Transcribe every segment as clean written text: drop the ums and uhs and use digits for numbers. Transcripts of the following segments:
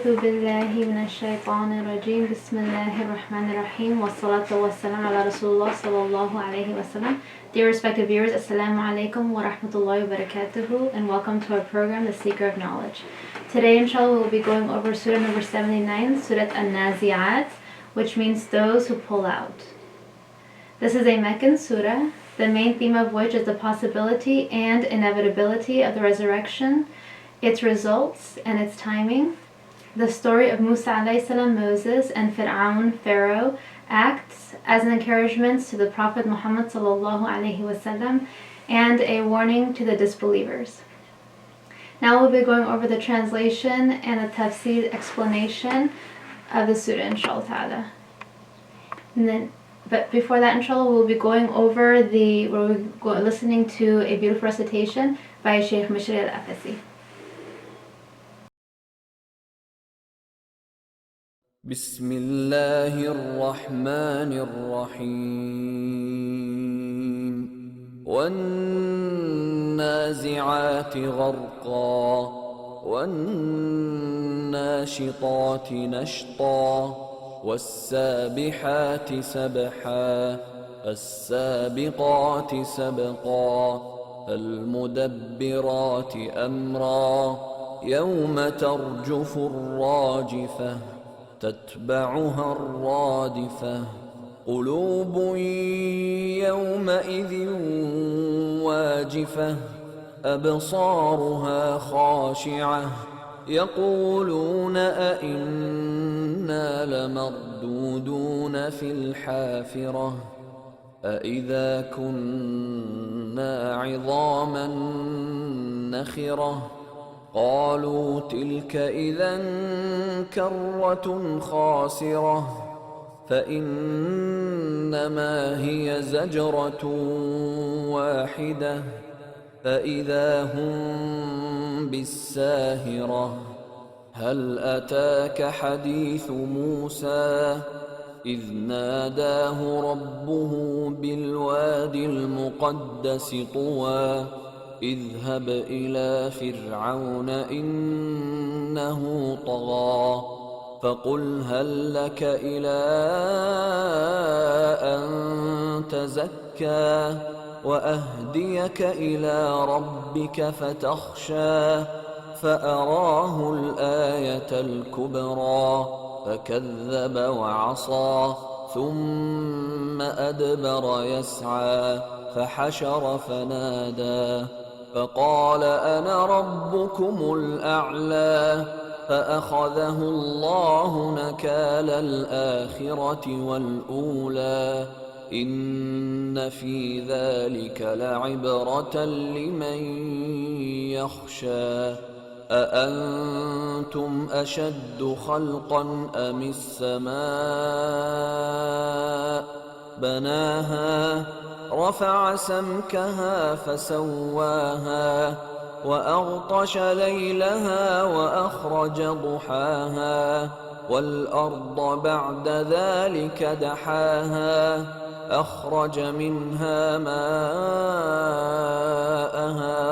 أعوذ بالله من الشيطان الرجيم بسم الله الرحمن الرحيم والصلاة والسلام على رسول الله صلى الله عليه وسلم. Dear respected viewers, Assalamu alaikum wa rahmatullahi wa barakatuhu, and welcome to our program, The Seeker of Knowledge. Today, inshallah, we will be going over Surah number 79, Surat An-Nazi'at, which means those who pull out. This is a Meccan surah, the main theme of which is the possibility and inevitability of the resurrection, its results and its timing. The story of Musa alayhi salam, Moses, and Fir'aun, Pharaoh, acts as an encouragement to the Prophet Muhammad sallallahu alaihi wasallam and a warning to the disbelievers. Now we'll be going over the translation and the tafsir explanation of the surah, inshallah ta'ala. But before that, inshallah, we'll be going over listening to a beautiful recitation by Sheikh Mishri al-Afasi. بسم الله الرحمن الرحيم والنازعات غرقا والناشطات نشطا والسابحات سبحا السابقات سبقا المدبرات أمرا يوم ترجف الراجفة تتبعها الرادفة قلوب يومئذ واجفة أبصارها خاشعة يقولون أئنا لمردودون في الحافرة أئذا كنا عظاما نخرة قالوا تلك إذا كرة خاسرة فإنما هي زجرة واحدة فإذا هم بالساهرة هل أتاك حديث موسى إذ ناداه ربه بالوادي المقدس طوى اذهب إلى فرعون إنه طغى فقل هل لك إلى أن تزكى وأهديك إلى ربك فتخشى فأراه الآية الكبرى فكذب وعصى ثم أدبر يسعى فحشر فنادى فقال أنا ربكم الأعلى فأخذه الله نكال الآخرة والأولى إن في ذلك لعبرة لمن يخشى أأنتم أشد خلقا أم السماء بناها رفع سمكها فسواها وأغطش ليلها وأخرج ضحاها والأرض بعد ذلك دحاها أخرج منها ماءها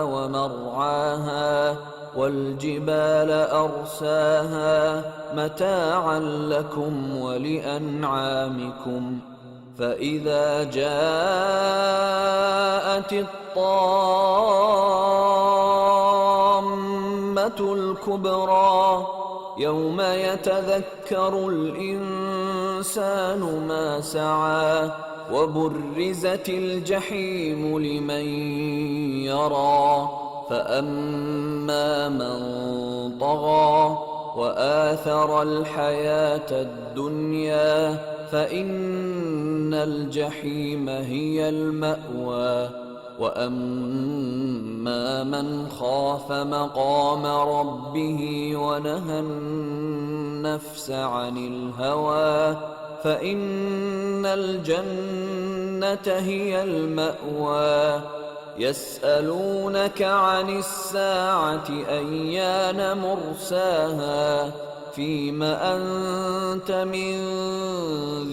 ومرعاها والجبال أرساها متاعا لكم ولأنعامكم فإذا جاءت الطامة الكبرى يوم يتذكر الإنسان ما سعى وبرزت الجحيم لمن يرى فأما من طغى وآثر الحياة الدنيا فإن الجحيم هي المأوى وأما من خاف مقام ربه ونهى النفس عن الهوى فإن الجنة هي المأوى يسألونك عن الساعة أيان مرساها فيم أنت من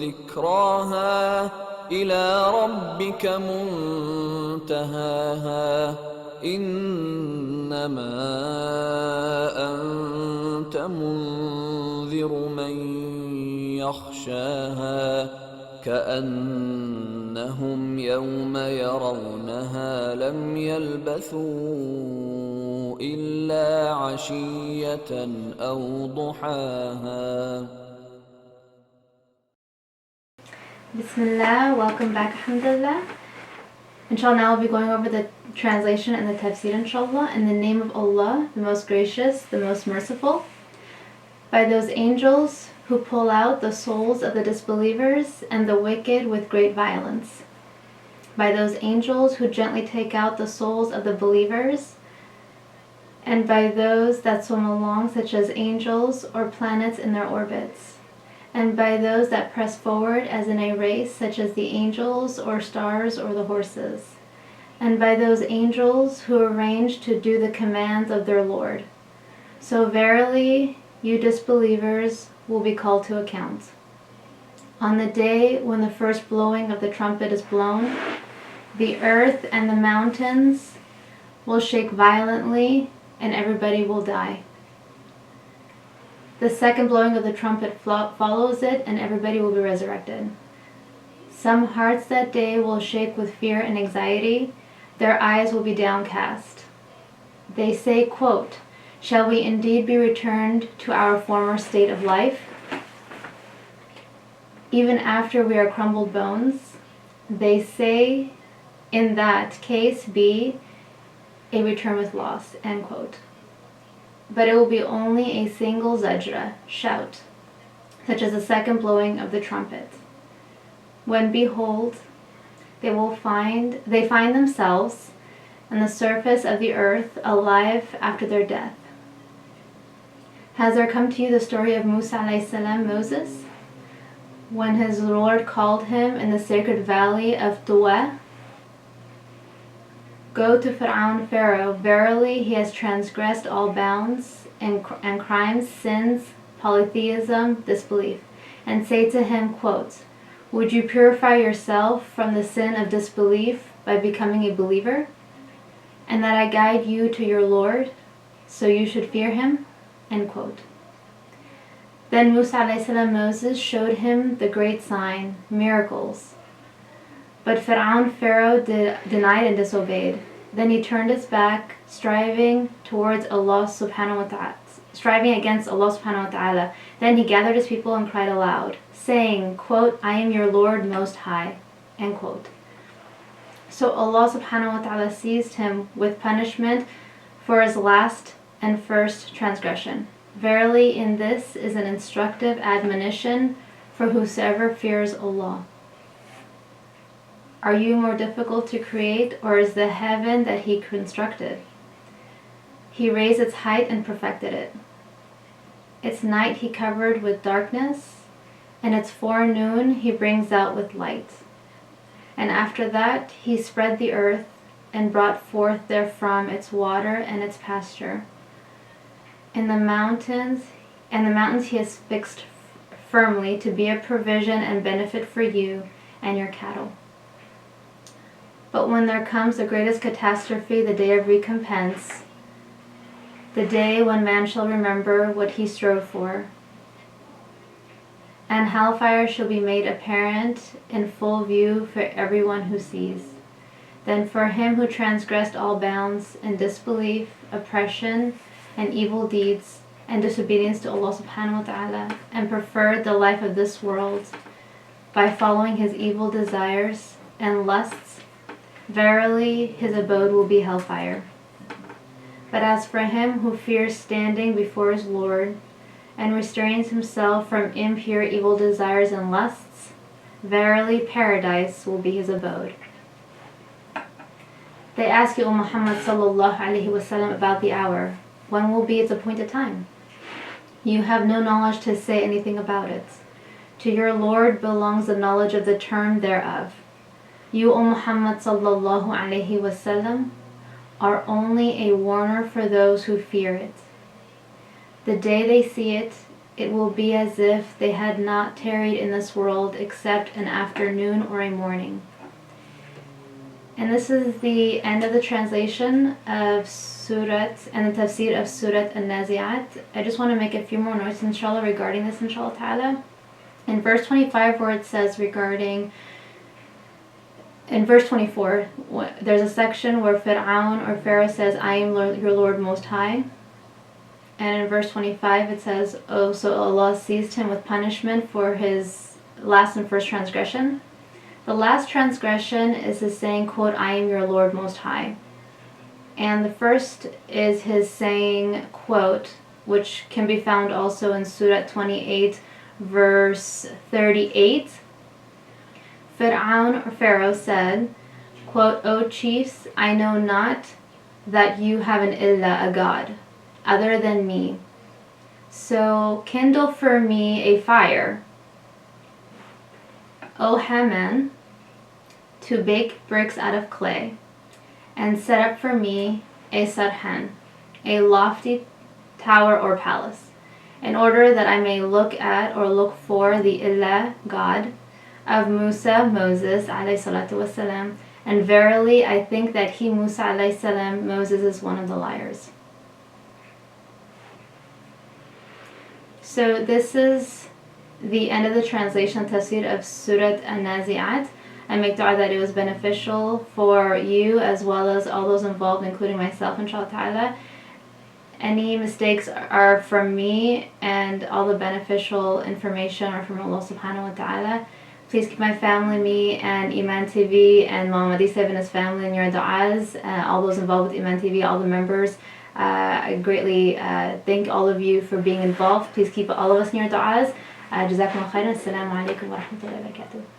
ذكراها إلى ربك منتهاها إنما أنت منذر من يخشاها كأنهم يوم يرونها لم يلبثوا إلا عشية أو ضحاها. Bismillah, welcome back, alhamdulillah. Inshallah, now we'll be going over the translation and the tafsir, inshallah. In the name of Allah, the most gracious, the most merciful. By those angels who pull out the souls of the disbelievers and the wicked with great violence. By those angels who gently take out the souls of the believers, and by those that swim along, such as angels or planets in their orbits. And by those that press forward as in a race, such as the angels or stars or the horses. And by those angels who arrange to do the commands of their Lord. So verily, you disbelievers will be called to account. On the day when the first blowing of the trumpet is blown, the earth and the mountains will shake violently, and everybody will die. The second blowing of the trumpet follows it, and everybody will be resurrected. Some hearts that day will shake with fear and anxiety. Their eyes will be downcast. They say, quote, "Shall we indeed be returned to our former state of life? Even after we are crumbled bones?" They say, in that case, be a return with loss, end quote. But it will be only a single zajra, shout, such as the second blowing of the trumpet. When behold, they find themselves on the surface of the earth, alive after their death. Has there come to you the story of Musa alayhi salam, Moses, when his Lord called him in the sacred valley of Tuwa? Go to Pharaoh, verily he has transgressed all bounds and crimes, sins, polytheism, disbelief. And say to him, quote, "Would you purify yourself from the sin of disbelief by becoming a believer? And that I guide you to your Lord, so you should fear him?" End quote. Then Musa alayhi salam, Moses, showed him the great sign, miracles. But Pharaoh denied and disobeyed. Then he turned his back, striving against Allah subhanahu wa ta'ala. Then he gathered his people and cried aloud, saying, quote, "I am your Lord most high," end quote. So Allah subhanahu wa ta'ala seized him with punishment for his last and first transgression. Verily, in this is an instructive admonition for whosoever fears Allah. Are you more difficult to create, or is the heaven that he constructed? He raised its height and perfected it. Its night he covered with darkness, and its forenoon he brings out with light. And after that he spread the earth and brought forth therefrom its water and its pasture. And the mountains he has fixed firmly to be a provision and benefit for you and your cattle. But when there comes the greatest catastrophe, the day of recompense, the day when man shall remember what he strove for, and hellfire shall be made apparent in full view for everyone who sees, then for him who transgressed all bounds in disbelief, oppression, and evil deeds, and disobedience to Allah subhanahu wa ta'ala, and preferred the life of this world by following his evil desires and lusts, verily his abode will be hellfire. But as for him who fears standing before his Lord, and restrains himself from impure evil desires and lusts, verily paradise will be his abode. They ask you, O Muhammad sallallahu alaihi wasallam, about the hour. When will be its appointed time? You have no knowledge to say anything about it. To your Lord belongs the knowledge of the term thereof. You, O Muhammad sallallahu alaihi wasallam, are only a warner for those who fear it. The day they see it, it will be as if they had not tarried in this world except an afternoon or a morning. And this is the end of the translation of Surat and the tafsir of Surat An-Nazi'at. I just want to make a few more notes, inshallah, regarding this, inshallah ta'ala. In verse 25, where it says regarding, in verse 24, there's a section where Fir'aun or Pharaoh says, I am your Lord Most High. And in verse 25 it says, oh, so Allah seized him with punishment for his last and first transgression. The last transgression is his saying, quote, I am your Lord Most High. And the first is his saying, quote, which can be found also in Surah 28, verse 38. Fir'aun or Pharaoh said, quote, O chiefs, I know not that you have an illah, a god, other than me. So kindle for me a fire, O Haman, to bake bricks out of clay, and set up for me a sarhan, a lofty tower or palace, in order that I may look at or look for the illah, God, of Musa, Moses, alayhi salatu wasalam, and verily I think that he, Musa alayhi salam, Moses, is one of the liars. So this is the end of the translation tafsir of Surat An-Nazi'at. I make dua that it was beneficial for you as well as all those involved, including myself, inshallah ta'ala. Any mistakes are from me, and all the beneficial information are from Allah subhanahu wa ta'ala. Please keep my family, me, and Iman TV, and Muhammad Isa and his family in your du'as. All those involved with Iman TV, all the members. I greatly thank all of you for being involved. Please keep all of us in your du'as. Jazakumullah khairan. Assalamu alaikum wa rahmatullahi wa barakatuh.